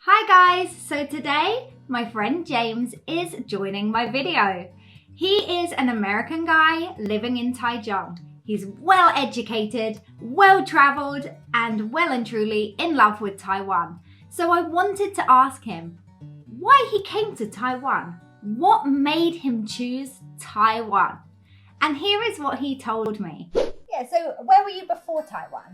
Hi guys, so today my friend James is joining my video. He is an American guy living in Taiwan. He's well educated, well traveled, and well and truly in love with Taiwan. So I wanted to ask him why he came to Taiwan. What made him choose Taiwan? And here is what he told me. Yeah, so where were you before Taiwan?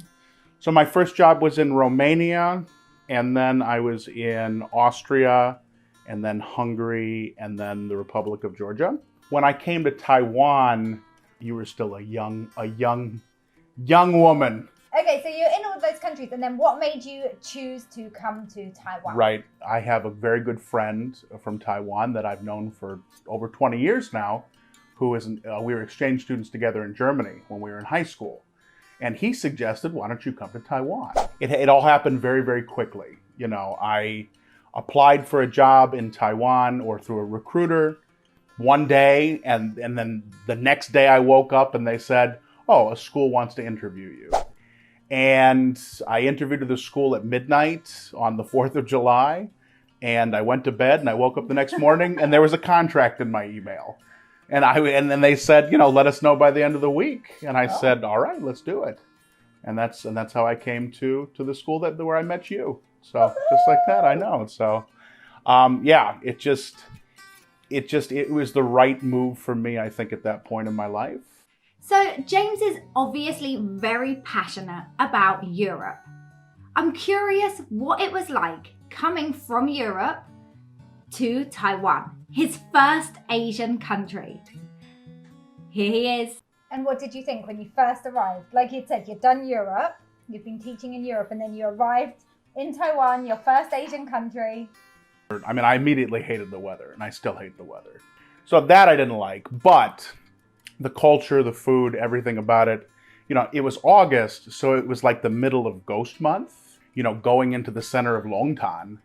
So my first job was in Romania, and then I was in Austria, and then Hungary, and then the Republic of Georgia. When I came to Taiwan, you were still a young woman. Okay, so you're in all of those countries, and then what made you choose to come to Taiwan? Right. I have a very good friend from Taiwan that I've known for over 20 years now, who is, we were exchange students together in Germany when we were in high school. And he suggested, why don't you come to Taiwan? It all happened very, very quickly. You know, I applied for a job in Taiwan or through a recruiter one day, and then the next day I woke up and they said, oh, a school wants to interview you. And I interviewed at the school at midnight on the 4th of July, and I went to bed and I woke up the next morning and there was a contract in my email. And then they said, you know, let us know by the end of the week. And I said, all right, let's do it. And that's how I came to the school where I met you. So just like that, I know. So, yeah, it was the right move for me, I think, at that point in my life. So James is obviously very passionate about Europe. I'm curious what it was like coming from Europe to Taiwan, his first Asian country. Here he is. And what did you think when you first arrived? Like you said, you've done Europe, you've been teaching in Europe, and then you arrived in Taiwan, your first Asian country. I mean, I immediately hated the weather, and I still hate the weather. So that I didn't like, but the culture, the food, everything about it, you know, it was August, so it was like the middle of Ghost Month, you know, going into the center of Longtan.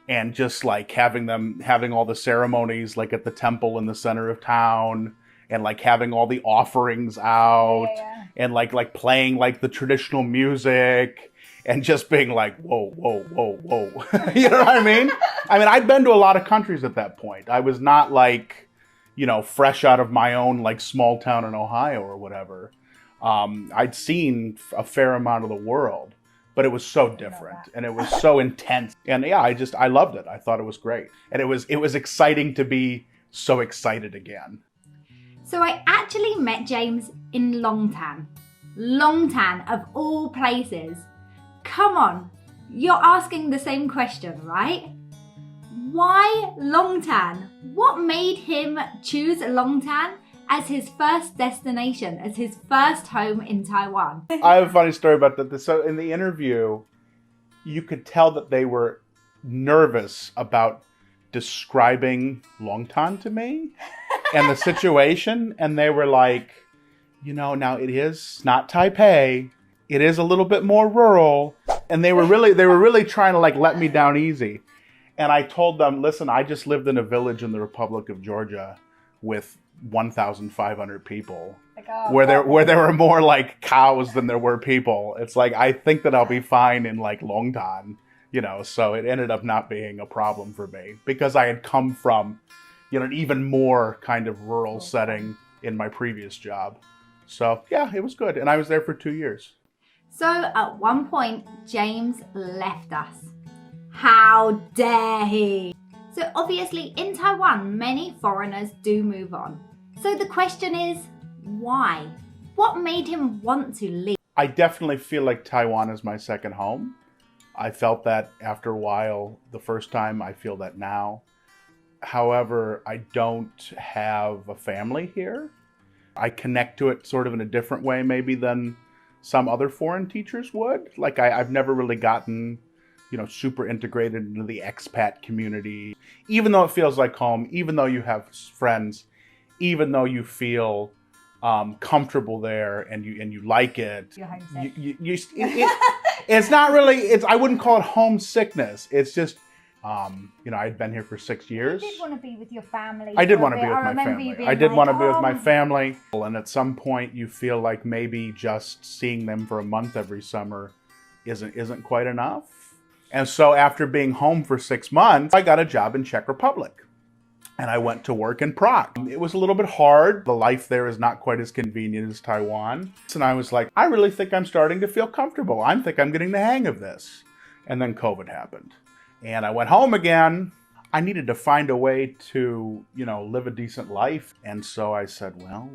And just like having all the ceremonies like at the temple in the center of town, and like having all the offerings out, and like playing like the traditional music, and just being like, whoa, whoa, whoa, whoa. You know what I mean? I mean, I'd been to a lot of countries at that point. I was not like, you know, fresh out of my own like small town in Ohio or whatever. I'd seen a fair amount of the world. But it was so different, and it was so intense. And yeah, I loved it. I thought it was great. And it was exciting to be so excited again. So I actually met James in Longtan. Longtan of all places. Come on, you're asking the same question, right? Why Longtan? What made him choose Longtan as his first destination, as his first home in Taiwan? I have a funny story about that. So in the interview, you could tell that they were nervous about describing Longtan to me and the situation. And they were like, you know, now it is not Taipei. It is a little bit more rural. And they were really trying to like let me down easy. And I told them, listen, I just lived in a village in the Republic of Georgia with 1,500 people, like, where there were more like cows than there were people. It's like, I think that I'll be fine in like Longtan, you know. So it ended up not being a problem for me because I had come from, you know, an even more kind of rural setting in my previous job. So yeah, it was good, and I was there for 2 years. So at one point, James left us. How dare he? So obviously in Taiwan, many foreigners do move on. So the question is, why? What made him want to leave? I definitely feel like Taiwan is my second home. I felt that after a while the first time. I feel that now. However, I don't have a family here. I connect to it sort of in a different way maybe than some other foreign teachers would. Like I've never really gotten, you know, super integrated into the expat community. Even though it feels like home, even though you have friends, even though you feel comfortable there and you like it, you're homesick. It's not really. I wouldn't call it homesickness. It's just, you know, I'd been here for 6 years. You did want to be with your family. I did want to be with my family. I did want to be with my family. And at some point, you feel like maybe just seeing them for a month every summer isn't quite enough. And so after being home for 6 months, I got a job in Czech Republic. And I went to work in Prague. It was a little bit hard. The life there is not quite as convenient as Taiwan. And I was like, I really think I'm starting to feel comfortable. I think I'm getting the hang of this. And then COVID happened. And I went home again. I needed to find a way to, live a decent life. And so I said, well,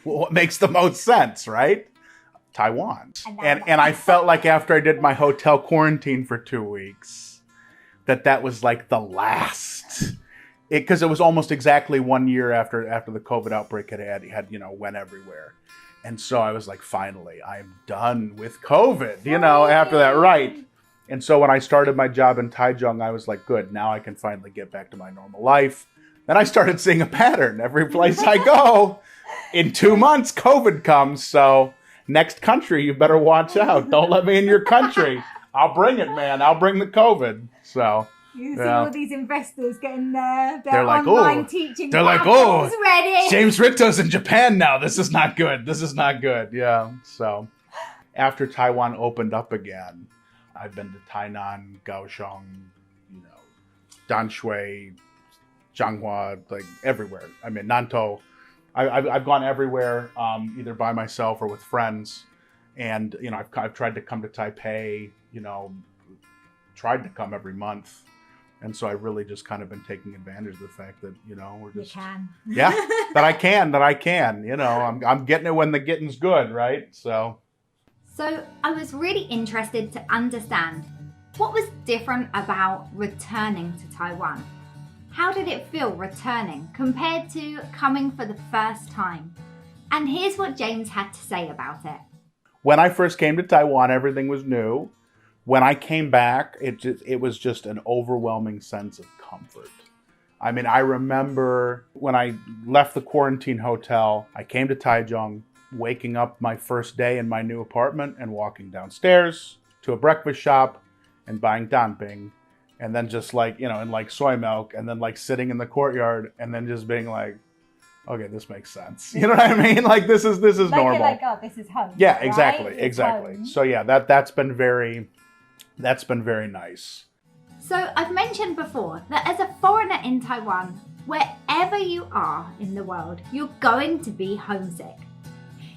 what makes the most sense, right? Taiwan. And I felt like after I did my hotel quarantine for 2 weeks, that was like the last... Because it was almost exactly 1 year after the COVID outbreak had went everywhere. And so I was like, finally, I'm done with COVID, after that, right? And so when I started my job in Taichung, I was like, good, now I can finally get back to my normal life. Then I started seeing a pattern. Every place I go, in 2 months, COVID comes. So next country, you better watch out. Don't let me in your country. I'll bring it, man. I'll bring the COVID. So... You see all these investors getting their like, online teaching they're like, ready. James Richter's in Japan now. This is not good. This is not good. Yeah. So after Taiwan opened up again, I've been to Tainan, Kaohsiung, Danshui, Changhua, like everywhere. I mean, Nantou. I've gone everywhere, either by myself or with friends. And, I've tried to come to Taipei, tried to come every month. And so I've really just kind of been taking advantage of the fact that, we're just... You can. Yeah, that I can. I'm getting it when the getting's good, right? So I was really interested to understand what was different about returning to Taiwan. How did it feel returning compared to coming for the first time? And here's what James had to say about it. When I first came to Taiwan, everything was new. When I came back, it was just an overwhelming sense of comfort. I mean, I remember when I left the quarantine hotel, I came to Taichung, waking up my first day in my new apartment and walking downstairs to a breakfast shop and buying danping. And then just and soy milk, and then sitting in the courtyard and then just being like, okay, this makes sense. You know what I mean? Like this is normal. This is home. Yeah, right? exactly. Home. So yeah, that's been very nice. So I've mentioned before that as a foreigner in Taiwan, wherever you are in the world, you're going to be homesick.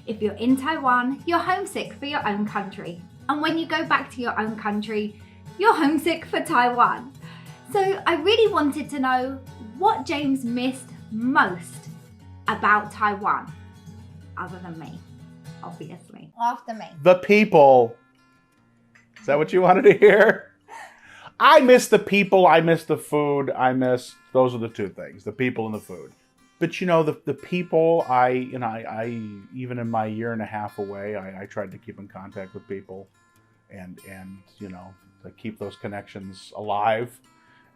If you're in Taiwan, you're homesick for your own country. And when you go back to your own country, you're homesick for Taiwan. So I really wanted to know what James missed most about Taiwan, other than me, obviously. After me. The people. Is that what you wanted to hear? I miss the people. I miss the food. Those are the two things, the people and the food. But the people, I even in my year and a half away, I tried to keep in contact with people and to keep those connections alive.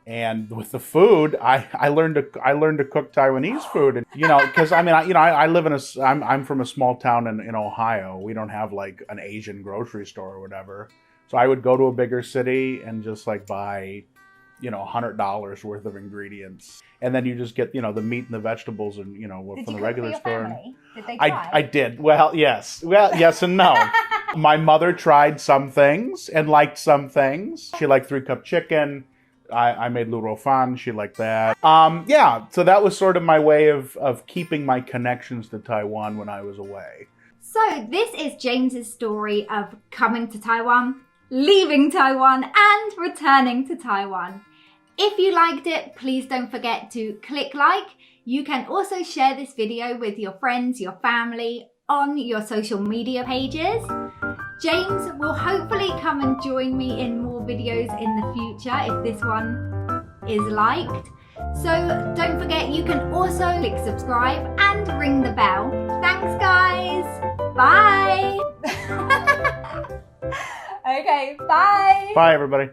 And with the food, I learned to cook Taiwanese food, and because I live I'm from a small town in Ohio. We don't have like an Asian grocery store or whatever. So I would go to a bigger city and just buy, $100 worth of ingredients, and then you just get the meat and the vegetables and from the regular store. Family? Did they try? I did. Well, yes and no. My mother tried some things and liked some things. She liked 3-cup chicken. I made lu rou fan. She liked that. So that was sort of my way of keeping my connections to Taiwan when I was away. So this is James's story of coming to Taiwan, leaving Taiwan, and returning to Taiwan. If you liked it, please don't forget to click like. You can also share this video with your friends, your family, on your social media pages. James will hopefully come and join me in more videos in the future if this one is liked. So don't forget, you can also click subscribe and ring the bell. Thanks guys. Bye. Okay, bye. Bye everybody.